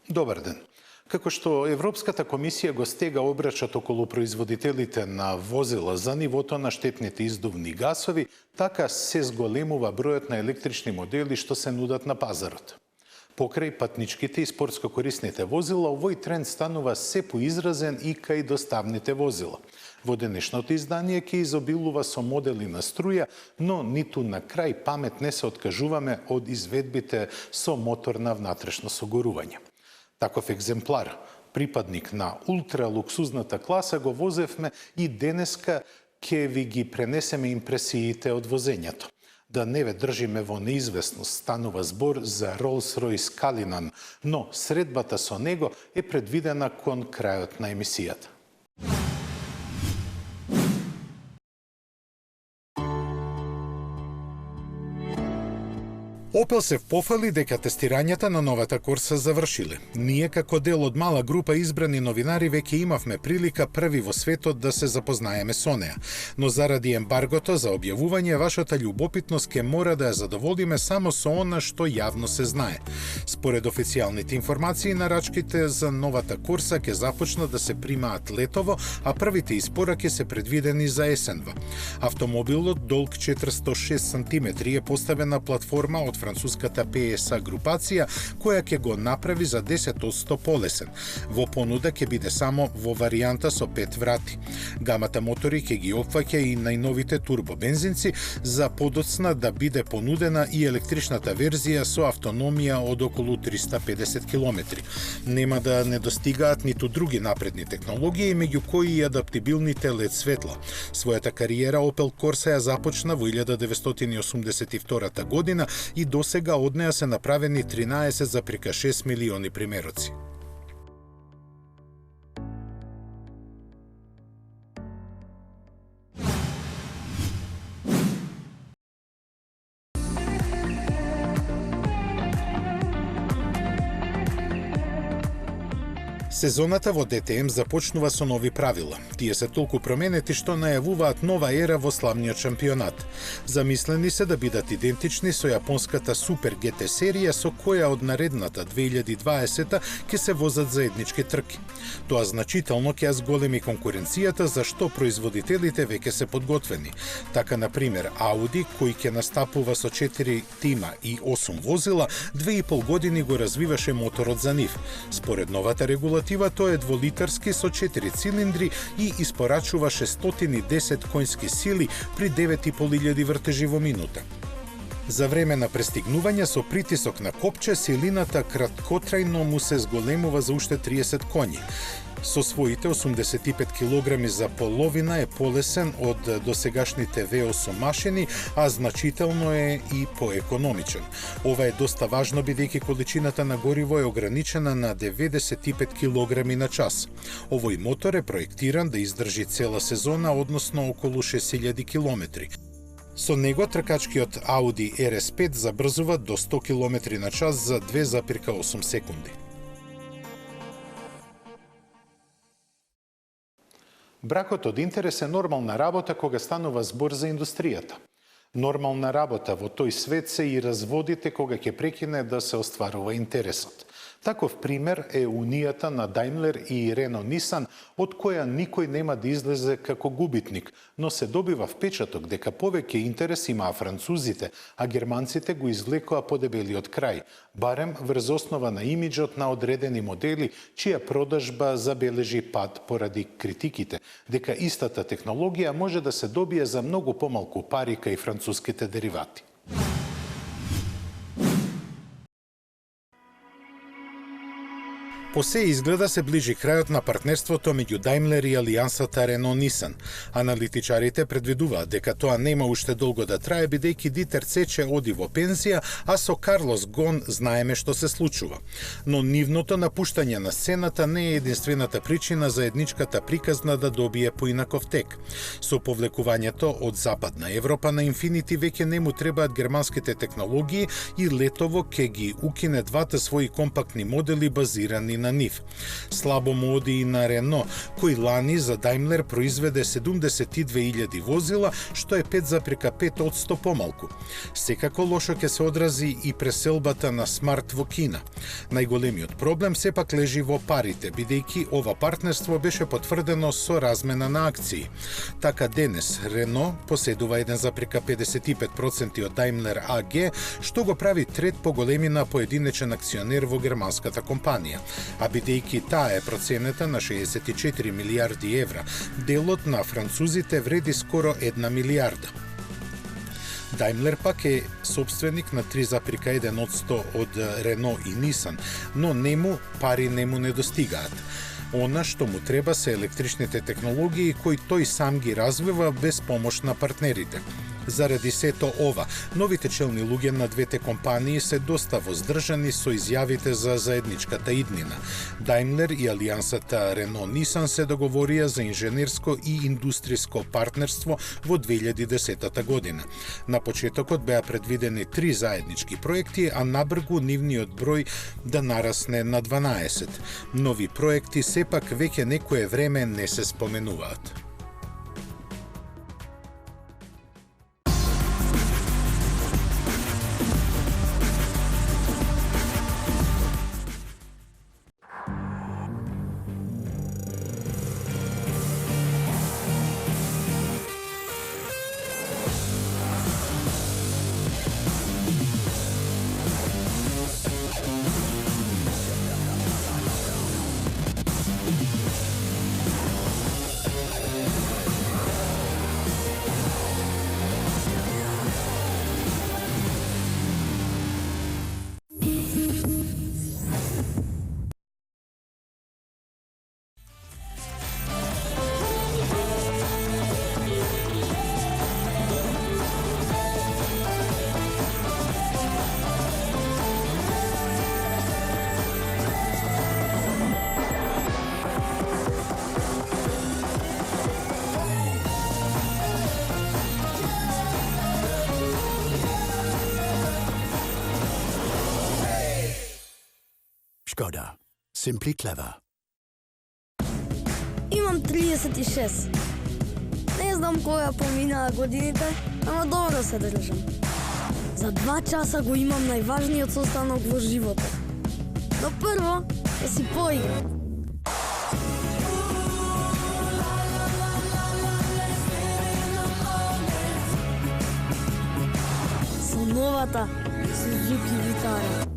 Добар ден. Како што Европската комисија го стега обрачот околу производителите на возила за нивото на штетните издувни гасови, така се зголемува бројот на електрични модели што се нудат на пазарот. Покрај патничките и спортско корисните возила, овој тренд станува се поизразен и кај доставните возила. Во денешното издание ќе изобилува со модели на струја, но ниту на крај памет не се откажуваме од изведбите со мотор на внатрешно согорување. Таков екземплар, припадник на ултралуксузната класа, го возевме и денеска ќе ви ги пренесеме импресиите од возењето. Да не ве држиме во неизвестност, станува збор за Rolls-Royce Cullinan, но средбата со него е предвидена кон крајот на емисијата. Opel се пофали дека тестирањата на новата Корса завршиле. Ние како дел од мала група избрани новинари веќе имавме прилика први во светот да се запознаеме со неа. Но заради ембаргото за објавување, вашата љубопитност ќе мора да ја задоволиме само со она што јавно се знае. Според официјалните информации, нарачките за новата Корса ќе започнат да се примаат летово, а првите испораки се предвидени за есенва. Автомобилот долг 406 см е поставен на платформа од француската PSA групација, која ќе го направи за 10% полесен. Во понуда ќе биде само во варијанта со 5 врати. Гамата мотори ќе ги опфаќа и најновите турбобензинци, за подоцна да биде понудена и електричната верзија со автономија од околу 350 км. Нема да недостигаат ниту други напредни технологии, меѓу кои и адаптибилните LED светла. Својата кариера Opel Corsa ја започна во 1982 година и досега од неа се направени 13,6 милиони примероци. Сезоната во ДТМ започнува со нови правила. Тие се толку променети што најавуваат нова ера во славниот шампионат. Замислени се да бидат идентични со јапонската Супер GT серија, со која од наредната 2020 ќе се возат заеднички трки. Тоа значително ќе ја зголеми конкуренцијата, за што производителите веќе се подготвени. Така, например, Audi, кој ќе настапува со 4 тима и 8 возила, 2,5 години го развиваше моторот за нив. Според новата регулатива, тоа е дволитарски со 4 цилиндри и испорачува 610 коњски сили при 9.500 вртежи во минута. За време на престигнување со притисок на копче, силината краткотрајно му се зголемува за уште 30 коњи. Со своите 85 кг за половина е полесен од досегашните V8 машини, а значително е и поекономичен. Ова е доста важно бидејќи количината на гориво е ограничена на 95 кг на час. Овој мотор е проектиран да издржи цела сезона, односно околу 6000 км. Со него тркачкиот Audi RS5 забрзува до 100 км на час за 2,8 секунди. Бракот од интерес е нормална работа кога станува збор за индустријата. Нормална работа во тој свет се и разводите кога ќе прекине да се остварува интересот. Таков пример е унијата на Daimler и Renault Nissan, од која никој нема да излезе како губитник, но се добива впечаток дека повеќе интерес имаа французите, а германците го извлекоа подебелиот крај, барем врз основа на имиџот на одредени модели, чија продажба забележи пад поради критиките, дека истата технологија може да се добие за многу помалку пари кај француските деривати. По се изгледа се ближи крајот на партнерството меѓу Daimler и алијансата Renault-Nissan. Аналитичарите предвидуваат дека тоа нема уште долго да трае, бидејќи Дитер Цече оди во пензија, а со Карлос Гон знаеме што се случува. Но нивното напуштање на сцената не е единствената причина за едничката приказна да добие поинаков тек. Со повлекувањето од Западна Европа на Infiniti веќе не му требаат германските технологии и летово ќе ги укине двата своји компактни модели базирани на на нив. Слабо му оди и на Рено, кој лани за Daimler произведе 72.000 возила, што е 5,5% помалку. Секако лошо ќе се одрази и преселбата на Smart во Кина. Најголемиот проблем сепак лежи во парите, бидејќи ова партнерство беше потврдено со размена на акции. Така денес Рено поседува 1,55% од Daimler AG, што го прави трет по големина поединечен акционер во германската компанија. А бидејќи таа е проценета на 64 милиарди евра, делот на французите вреди скоро 1 милиарда. Daimler пак е собственик на 3,1% од Renault и Nissan, но пари нему не достигаат. Она што му треба се електричните технологии кои тој сам ги развива без помош на партнерите. Заради сето ова, новите челни луѓе на двете компании се доста воздржани со изјавите за заедничката иднина. Daimler и алијансата Renault-Nissan се договорија за инженерско и индустријско партнерство во 2010 година. На почетокот беа предвидени 3 заеднички проекти, а набргу нивниот број да нарасне на 12. Нови проекти сепак веќе некое време не се споменуваат. Škoda. Simply clever. Имам 36. Не знам која поминаа годините, ама добро се држам. За 2 часа го имам најважниот состанок во животот. Но прво, ќе си поиграм. Со новата Suzuki Vitara.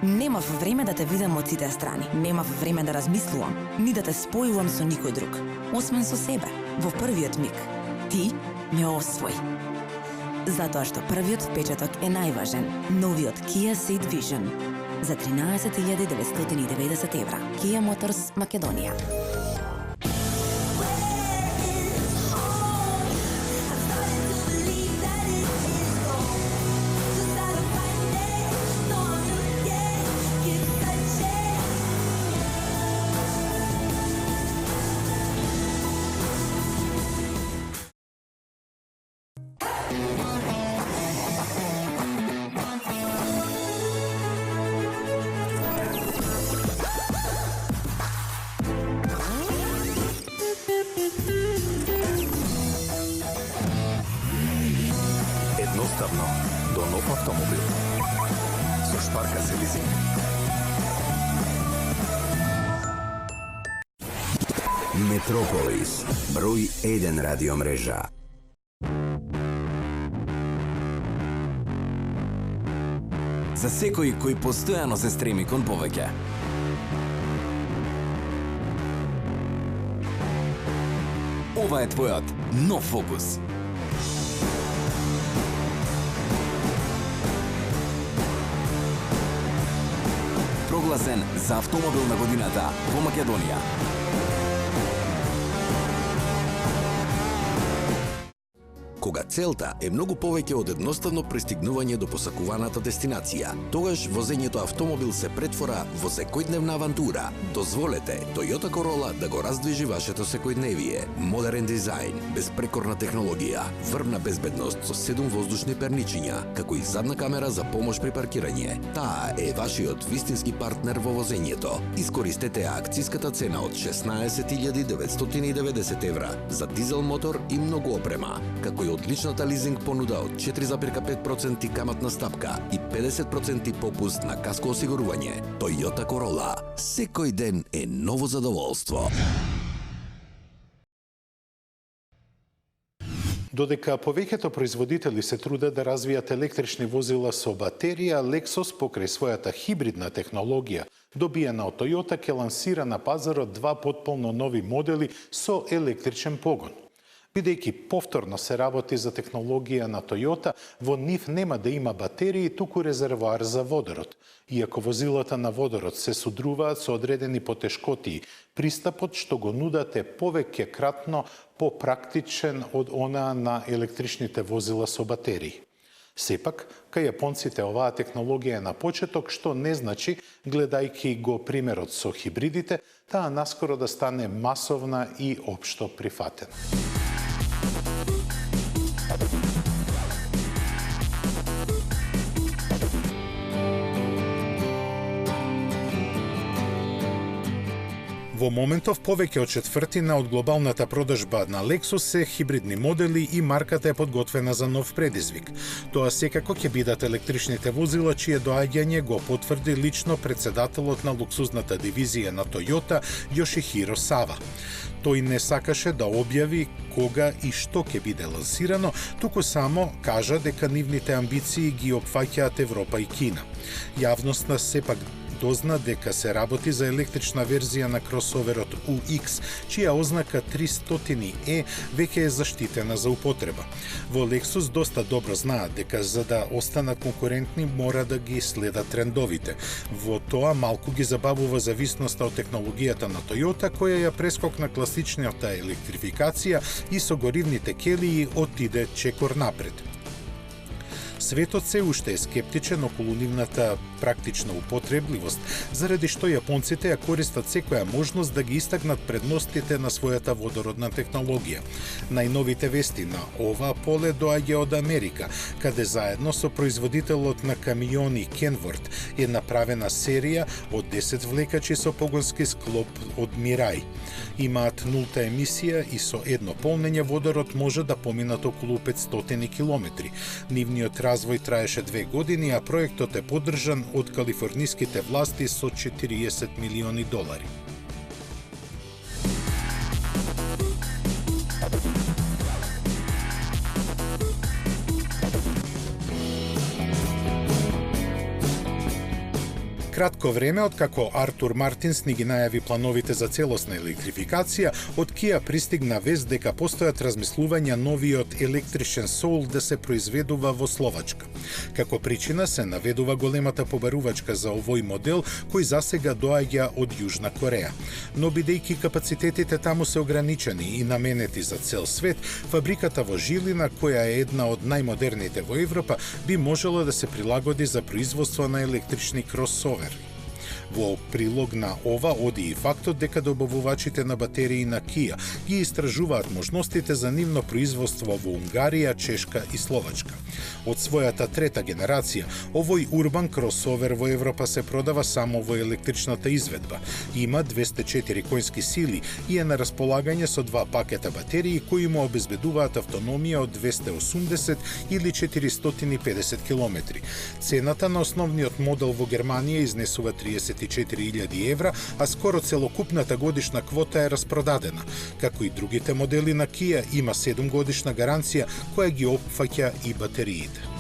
Немав време да те видам од сите страни. Немав време да размислувам, ни да те спојувам со никој друг, освен со себе, во првиот миг. Ти ме освои. Затоа што првиот впечаток е најважен. Новиот Kia Ceed Vision за 13.990 евра. Kia Motors, Македонија. Едноставно до нов автомобил. Со Шпарка се лизинг. Метрополис, број 1 радиомрежа. За секој кој постојано се стреми кон повеќе. Ова е твојот нов фокус. Прогласен за автомобил на годината во Македонија. Кога целта е многу повеќе од едноставно пристигнување до посакуваната дестинација, тогаш возењето автомобил се претвора во секојдневна авантура. Дозволете Toyota Corolla да го раздвижи вашето секојдневие. Модерен дизајн, безпрекорна технологија, врвна безбедност со 7 воздушни перничиња, како и задна камера за помош при паркирање. Таа е вашиот вистински партнер во возењето. Искористете акцијската цена од 16.990 евра за дизел мотор и многу опрема, како и одличната лизинг понуда од 4,5% каматна стапка и 50% попуст на каско осигурување. Toyota Corolla. Секој ден е ново задоволство. Додека повеќето производители се трудат да развијат електрични возила со батерија, Lexus покрај својата хибридна технологија добиена од Toyota ќе лансира на пазарот 2 потполно нови модели со електричен погон. Бидејќи повторно се работи за технологија на Toyota, во нив нема да има батерии, туку резервоар за водород. Иако возилата на водород се судруваат со одредени потешкотии, пристапот што го нудат е повеќе кратно попрактичен од онаа на електричните возила со батерии. Сепак, кај јапонците оваа технологија е на почеток, што не значи, гледајќи го примерот со хибридите, таа наскоро да стане масовна и општо прифатена. Во моментов повеќе од четвртина од глобалната продажба на Lexus се хибридни модели и марката е подготвена за нов предизвик. Тоа секако ќе бидат електричните возила чие доаѓање го потврди лично председателот на луксузната дивизија на Toyota Йошихиро Сава. Тој не сакаше да објави кога и што ќе биде лансирано, туку само кажа дека нивните амбиции ги опфаќаат Европа и Кина. Јавноста сепак дозна дека се работи за електрична верзија на кросоверот UX, чија ознака 300E веќе е заштитена за употреба. Во Lexus доста добро знаат дека за да останат конкурентни мора да ги следат трендовите. Во тоа малку ги забавува зависноста од технологијата на Toyota, која ја прескокна класичната електрификација и со горивните келии отиде чекор напред. Светот се уште е скептичен околу нивната практична употребливост, заради што јапонците ја користат секоја можност да ги истакнат предностите на својата водородна технологија. Најновите вести на ова поле доаѓа од Америка, каде заедно со производителот на камиони Kenworth е направена серија од 10 влекачи со погонски склоп од Mirai. Имаат нулта емисија и со едно полнење водород може да поминат околу 500 километри. Нивниот развој траеше 2 години, а проектот е поддржан од калифорниските власти со $40 милиони. Кратко време откако Артур Мартинс ни ги најави плановите за целосна електрификација, од Kia пристигна вест дека постојат размислувања новиот електричен Soul да се произведува во Словачка. Како причина се наведува големата побарувачка за овој модел, кој засега доаѓа од Јужна Кореја. Но бидејќи капацитетите таму се ограничени и наменети за цел свет, фабриката во Жилина, која е една од најмодерните во Европа, би можела да се прилагоди за производство на електрични кросовер. Во прилог на ова оди и фактот дека добавувачите на батерии на Kia ги истражуваат можностите за нивно производство во Унгарија, Чешка и Словачка. Од својата трета генерација, овој урбан кросовер во Европа се продава само во електричната изведба. Има 204 коњски сили и е на располагање со 2 пакета батерии кои му обезбедуваат автономија од 280 или 450 км. Цената на основниот модел во Германија изнесува 34.000 евра, а скоро целокупната годишна квота е распродадена. Како и другите модели на Kia, има 7 годишна гаранција која ги опфаќа и батериите.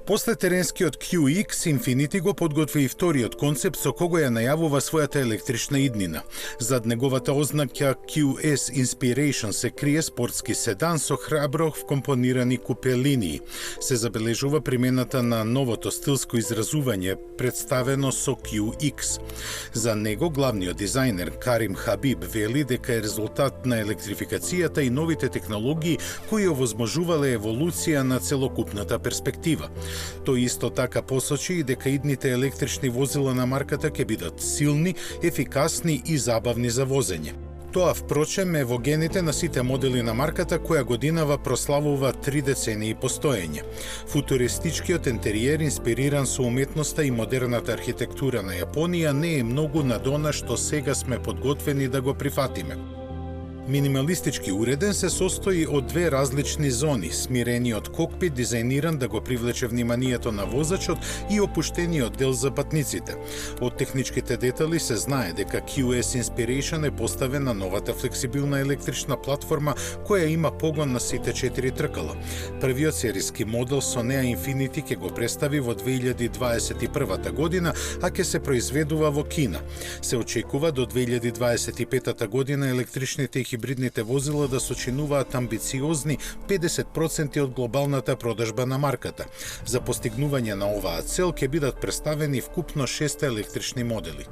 После теренскиот QX, Infiniti го подготви и вториот концепт со кого ја најавува својата електрична иднина. Зад неговата ознака QS Inspiration се крие спортски седан со храбро вкомпонирани купе линии. Се забележува примената на новото стилско изразување представено со QX. За него главниот дизајнер Карим Хабиб вели дека е резултат на електрификацијата и новите технологии кои овозможувале еволуција на целокупната перспектива. Тој исто така посочи и дека идните електрични возила на марката ќе бидат силни, ефикасни и забавни за возење. Тоа, впрочем, е во гените на сите модели на марката која годинава прославува 3 децении постоење. Футуристичкиот интериер, инспириран со уметноста и модерната архитектура на Јапонија, не е многу над она што сега сме подготвени да го прифатиме. Минималистички уреден се состои од две различни зони, смирениот кокпит дизајниран да го привлече вниманието на возачот и опуштениот дел за патниците. Од техничките детали се знае дека QS Inspiration е поставен на новата флексибилна електрична платформа која има погон на сите 4 тркала. Првиот сериски модел со неа Infiniti ќе го представи во 2021 година, а ќе се произведува во Кина. Се очекува до 2025 година електричните и хибридните возила да сочинуваат амбициозни 50% од глобалната продажба на марката. За постигнување на оваа цел ќе бидат представени вкупно 6 електрични модели.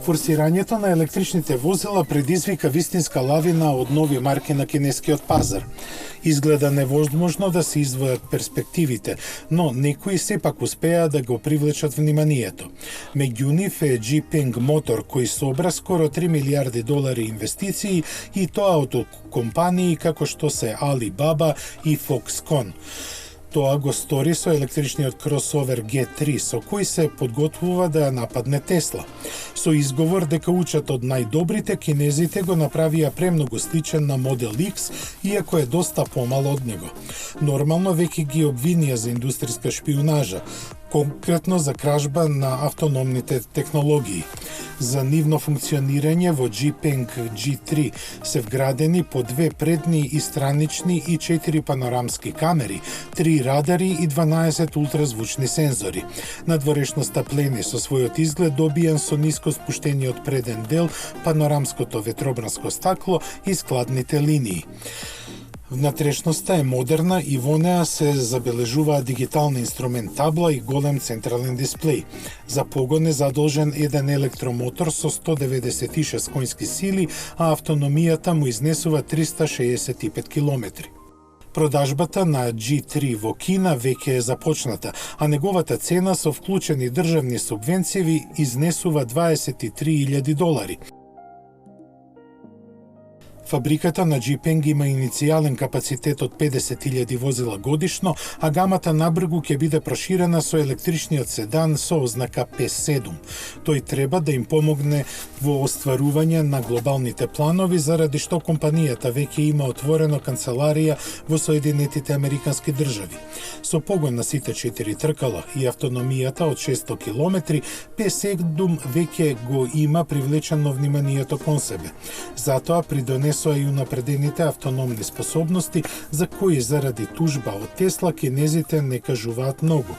Форсирањето на електричните возила предизвика вистинска лавина од нови марки на кинескиот пазар. Изгледа невозможно да се издвојат перспективите, но некои сепак успеа да го привлечат вниманието. Меѓу нив е Jeeping Motor, кој собра скоро $3 милиарди инвестиции и тоа од компании како што се Alibaba и Foxconn. Тоа го стори со електричниот кросовер G3, со кој се подготвува да ја нападне Тесла. Со изговор дека учат од најдобрите, кинезите го направија премногу сличен на Model X, иако е доста помал од него. Нормално веќе ги обвинија за индустријска шпионажа, конкретно за кражба на автономните технологии. За нивно функционирање во Jeeping G3 се вградени по 2 предни и странични и 4 панорамски камери, 3 радари и 12 ултразвучни сензори. Надворешноста плени со својот изглед добиен со ниско спуштениот преден дел, панорамското ветробранско стакло и складните линии. Внатрешноста е модерна и во неа се забележуваат дигитални инструмент табла и голем централен дисплеј. За погон е задолжен еден електромотор со 196 конски сили, а автономијата му изнесува 365 километри. Продажбата на G3 во Кина веќе е започната, а неговата цена со вклучени државни субвенции изнесува $23,000. Фабриката на Jeeping има иницијален капацитет од 50.000 возила годишно, а гамата набргу ќе биде проширена со електричниот седан со ознака P7. Тој треба да им помогне во остварување на глобалните планови, заради што компанијата веќе има отворено канцеларија во Соединетите Американски држави. Со погон на сите 4 тркала и автономијата од 600 км, P7 веќе го има привлечено вниманието кон себе. Затоа придонесува и унапредените автономни способности, за кои заради тужба од Тесла кинезите не кажуваат многу.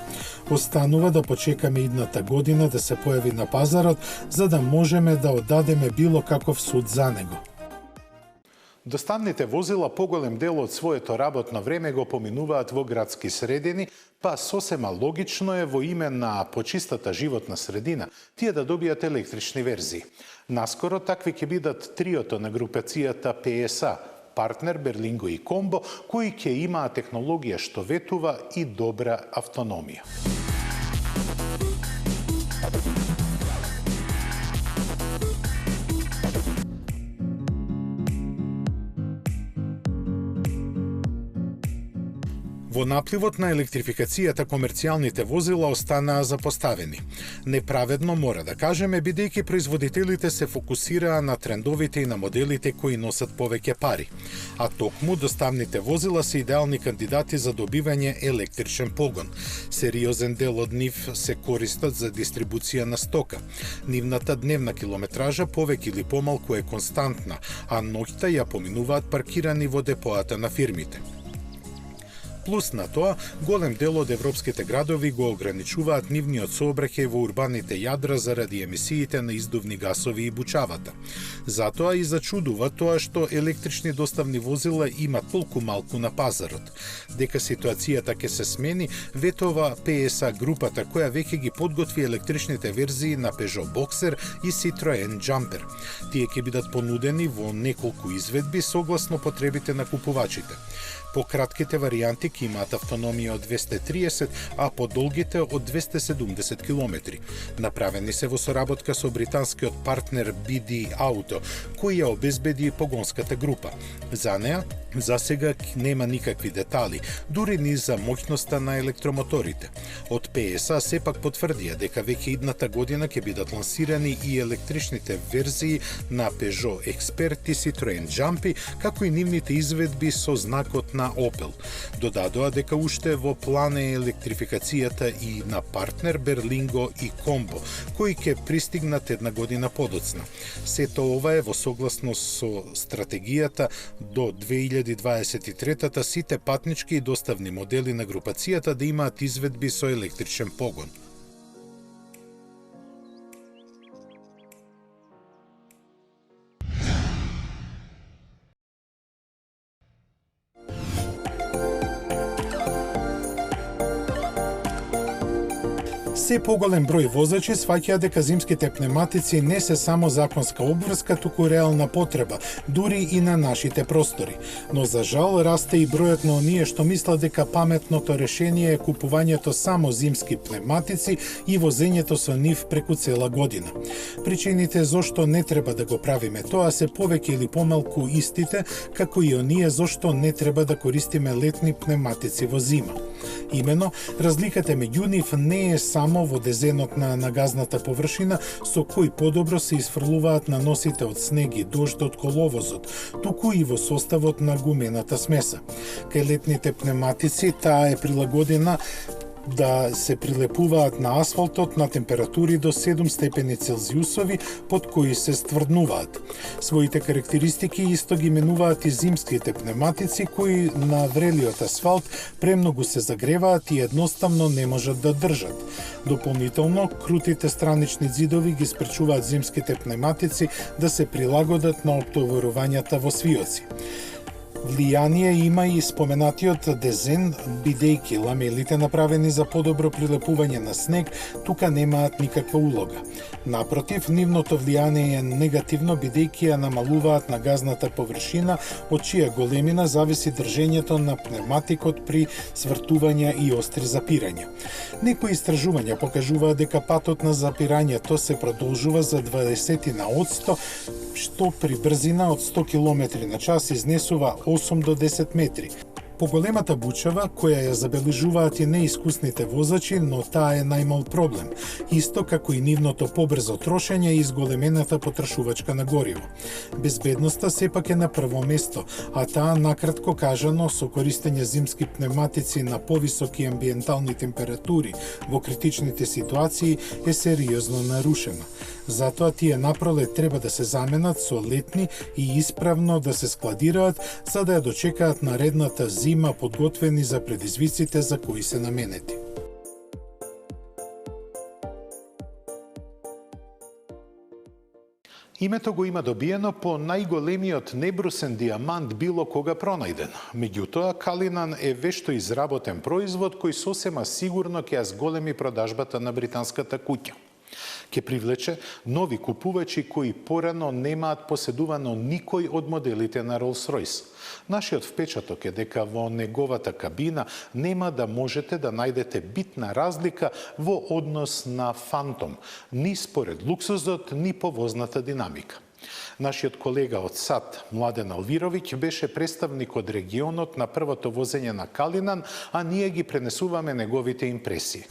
Останува да почекаме идната година да се појави на пазарот, за да можеме да оддадеме било каков суд за него. Доставните возила поголем дел од своето работно време го поминуваат во градски средини, па сосема логично е во име на почистата животна средина тие да добијат електрични верзии. Наскоро такви ќе бидат триото на групацијата PSA, партнер Berlingo и Combo, кои ќе имаат технологија што ветува и добра автономија. Во напливот на електрификацијата комерцијалните возила останаа запоставени. Неправедно мора да кажеме, бидејќи производителите се фокусираа на трендовите и на моделите кои носат повеќе пари, а токму доставните возила се идеални кандидати за добивање електричен погон. Сериозен дел од нив се користат за дистрибуција на стока. Нивната дневна километража повеќе или помалку е константна, а ноќта ја поминуваат паркирани во депоата на фирмите. Плюс на тоа, голем дел од европските градови го ограничуваат нивниот сообраќај во урбаните јадра заради емисиите на издувни гасови и бучавата. Затоа и зачудува тоа што електрични доставни возила има толку малку на пазарот. Дека ситуацијата ќе се смени, ветова PSA групата која веќе ги подготви електричните верзии на Peugeot Boxer и Citroën Jumper. Тие ќе бидат понудени во неколку изведби согласно потребите на купувачите. Пократките варијанти ќе имаат автономија од 230, а подолгите од 270 км. Направени се во соработка со британскиот партнер BD Auto, кој ја обезбеди погонската група. За неа, за сега нема никакви детали, дури ни за моќноста на електромоторите. Од PSA сепак потврдија дека веќе идната година ќе бидат лансирани и електричните верзии на Peugeot Expert и Citroën Jumpy, како и нивните изведби со знакот на Opel. Додадоа дека уште во план е електрификацијата и на партнер Berlingo и Combo, кои ќе пристигнат една година подоцна. Сето ова е во согласност со стратегијата до 2023-та сите патнички и доставни модели на групацијата да имаат изведби со електричен погон. Се поголем број возачи сваќаат дека зимските пневматици не се само законска обврска, туку реална потреба, дури и на нашите простори. Но за жал расте и бројот на оние што мислат дека паметното решение е купувањето само зимски пневматици и возењето со нив преку цела година. Причините зошто не треба да го правиме тоа се повеќе или помалку истите, како и оние зошто не треба да користиме летни пневматици во зима. Имено, разликата меѓу нив не е само во дезенот на газната површина со кој подобро се изфрлуваат наносите од снег и дожд од коловозот, туку и во составот на гумената смеса. Кај летните пневматици таа е прилагодена да се прилепуваат на асфалтот на температури до 7 степени Целзиусови, под кои се стврднуваат. Своите карактеристики исто ги менуваат и зимските пневматици, кои на врелиот асфалт премногу се загреваат и едноставно не можат да држат. Дополнително, крутите странични ѕидови ги спречуваат зимските пневматици да се прилагодат на оптоварувањата во свиоци. Влијание има и споменатиот дезен, бидејќи ламелите направени за подобро прилепување на снег тука немаат никаква улога. Напротив, нивното влијание е негативно бидејќи ја намалуваат на газната површина, од чија големина зависи држењето на пневматикот при свртување и остри запирања. Некои истражувања покажуваат дека патот на запирањето се продолжува за 20%, што при брзина од 100 км на час изнесува 8 до 10 метри. Поголемата бучава, која ја забележуваат и неискусните возачи, но таа е најмал проблем, исто како и нивното побрзо трошење и изголемената потрошувачка на гориво. Безбедноста сепак е на прво место, а таа накратко кажано со користење зимски пневматици на повисоки амбиентални температури во критичните ситуации е сериозно нарушена. Затоа тие напролет треба да се заменат со летни и исправно да се складираат за да ја дочекаат наредната зима подготвени за предизвиците за кои се наменети. Името го има добиено по најголемиот небрусен диамант било кога пронајден. Меѓутоа, калинан е вешто изработен производ кој сосема сигурно ќе ја зголеми продажбата на британската куќа. Ке привлече нови купувачи кои порано немаат поседувано никој од моделите на Rolls-Royce. Нашиот впечаток е дека во неговата кабина нема да можете да најдете битна разлика во однос на Phantom, ни според луксузот, ни по возната динамика. Нашиот колега од САД, Младен Алвировиќ, беше представник од регионот на првото возење на Калинан, а ние ги пренесуваме неговите импресии.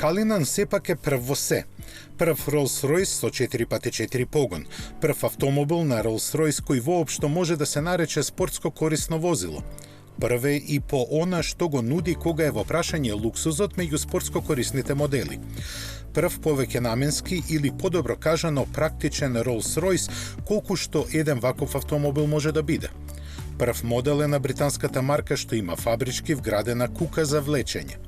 Калинан сепак е прв во се. Прв Rolls-Royce со 4x4 погон. Прв автомобил на Rolls-Royce кој воопшто може да се нарече спортско корисно возило. Прв е и по она што го нуди кога е во прашање луксузот меѓу спортско корисните модели. Прв повеќе наменски или подобро кажано практичен Rolls-Royce колку што еден ваков автомобил може да биде. Прв модел е на британската марка што има фабрички вградена кука за влечење.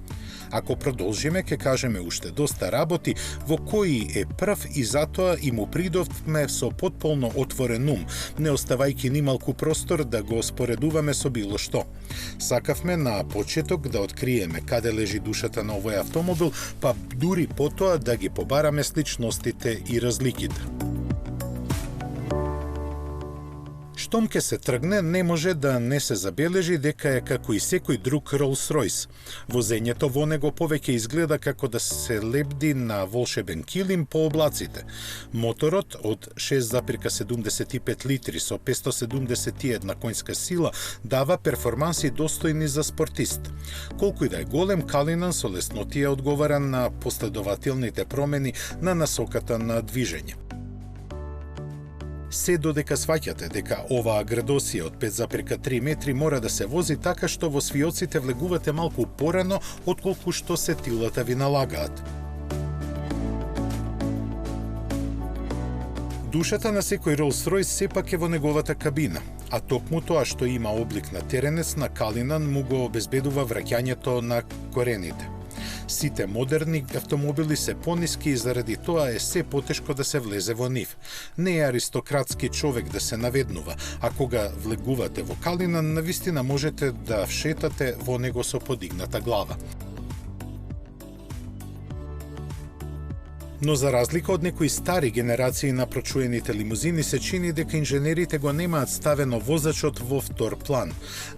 Ако продолжиме, ќе кажеме уште доста работи во кои е прв и затоа и му придовме со потполно отворен ум, не оставајќи ни малку простор да го споредуваме со било што. Сакавме на почеток да откриеме каде лежи душата на овој автомобил, па дури потоа да ги побараме сличностите и разликите. Штом ке се тргне, не може да не се забележи дека е како и секој друг Rolls-Royce. Возењето во него повеќе изгледа како да се лебди на волшебен килим по облаците. Моторот од 6,75 литри со 571 конска сила дава перформанси достојни за спортист. Колку и да е голем, Калинан со леснотија одговара на последователните промени на насоката на движење. Се додека сваќате дека оваа градосија од 5,3 метри мора да се вози така што во свиоците влегувате малку порано отколку што сетилата ви налагаат. Душата на секој Rolls-Royce сепак е во неговата кабина, а токму тоа што има облик на теренец на Калинан му го обезбедува враќањето на корените. Сите модерни автомобили се пониски и заради тоа е се потешко да се влезе во нив. Не е аристократски човек да се наведнува, а кога влегувате во Калинан, навистина можете да шетате во него со подигната глава. Но за разлика од некои стари генерации на прочуените лимузини, се чини дека инженерите го немаат ставено возачот во втор план.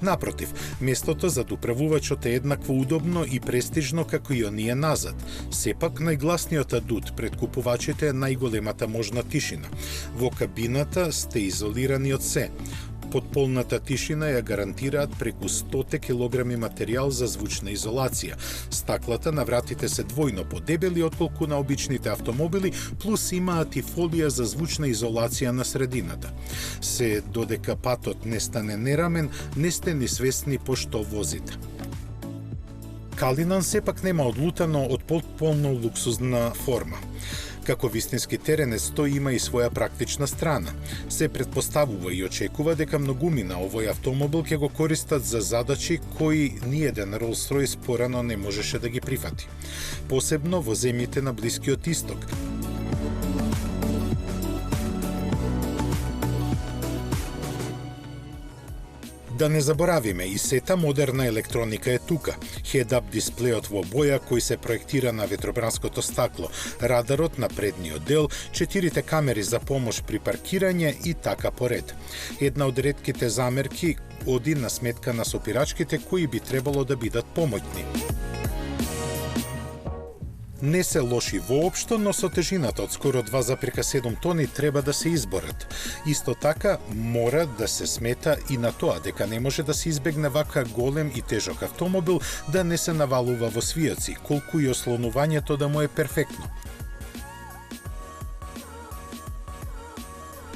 Напротив, местото за управувачот е еднакво удобно и престижно како и оние назад. Сепак, најгласниот адут пред купувачите е најголемата можна тишина. Во кабината сте изолирани од се. Потполната тишина ја гарантираат преку 100 килограми материјал за звучна изолација. Стаклата на вратите се двојно подебели отколку на обичните автомобили, плюс имаат и фолија за звучна изолација на средината. Се додека патот не стане нерамен, не сте ни свесни по што возите. Калинан сепак нема одлутано од потполно луксузна форма. Како вистински теренец, тој има и своја практична страна. Се претпоставува и очекува дека многумина овој автомобил ќе го користат за задачи кои ниеден Rolls-Royce порано не можеше да ги прифати. Посебно во земјите на Блискиот Исток. Да не заборавиме, и сета модерна електроника е тука. Head-up дисплејот во боја кој се проектира на ветробранското стакло, радарот на предниот дел, 4 камери за помош при паркирање и така поред. Една од ретките замерки оди на сметка на сопирачките кои би требало да бидат помоќни. Не се лоши воопшто, но со тежината од скоро 2,7 тони треба да се изборат. Исто така, мора да се смета и на тоа дека не може да се избегне вака голем и тежок автомобил да не се навалува во свијаци, колку и ослонувањето да му е перфектно.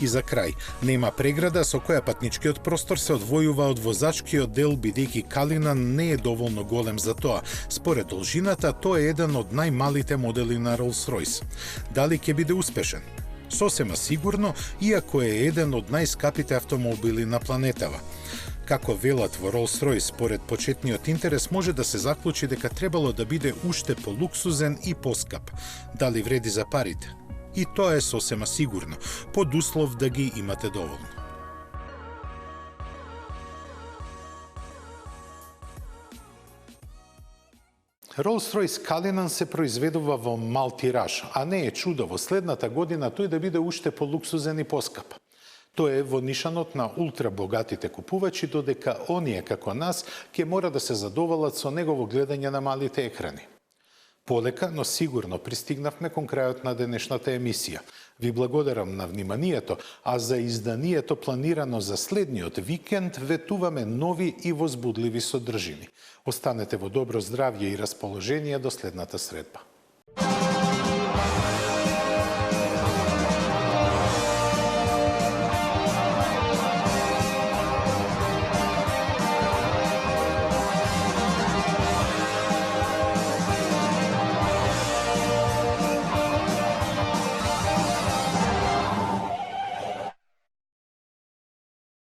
И за крај, нема преграда со која патничкиот простор се одвојува од возачкиот дел, бидејќи Калинан не е доволно голем за тоа. Според должината, тоа е еден од најмалите модели на Rolls-Royce. Дали ќе биде успешен? Сосема сигурно, иако е еден од најскапите автомобили на планетава. Како велат во Rolls-Royce, според почетниот интерес може да се заклучи дека требало да биде уште полуксузен и поскап. Дали вреди за парите? И тоа е сосема сигурно, под услов да ги имате доволно. Rolls-Royce Cullinan се произведува во мал тираж, а не е чудо во следната година тој да биде уште полуксузен и поскап. Тоа е во нишанот на ултрабогатите купувачи, додека оние како нас ќе мора да се задоволат со негово гледање на малите екрани. Полека, но сигурно пристигнавме кон крајот на денешната емисија. Ви благодарам на вниманието, а за изданието планирано за следниот викенд ветуваме нови и возбудливи содржини. Останете во добро здравје и расположение до следната средба.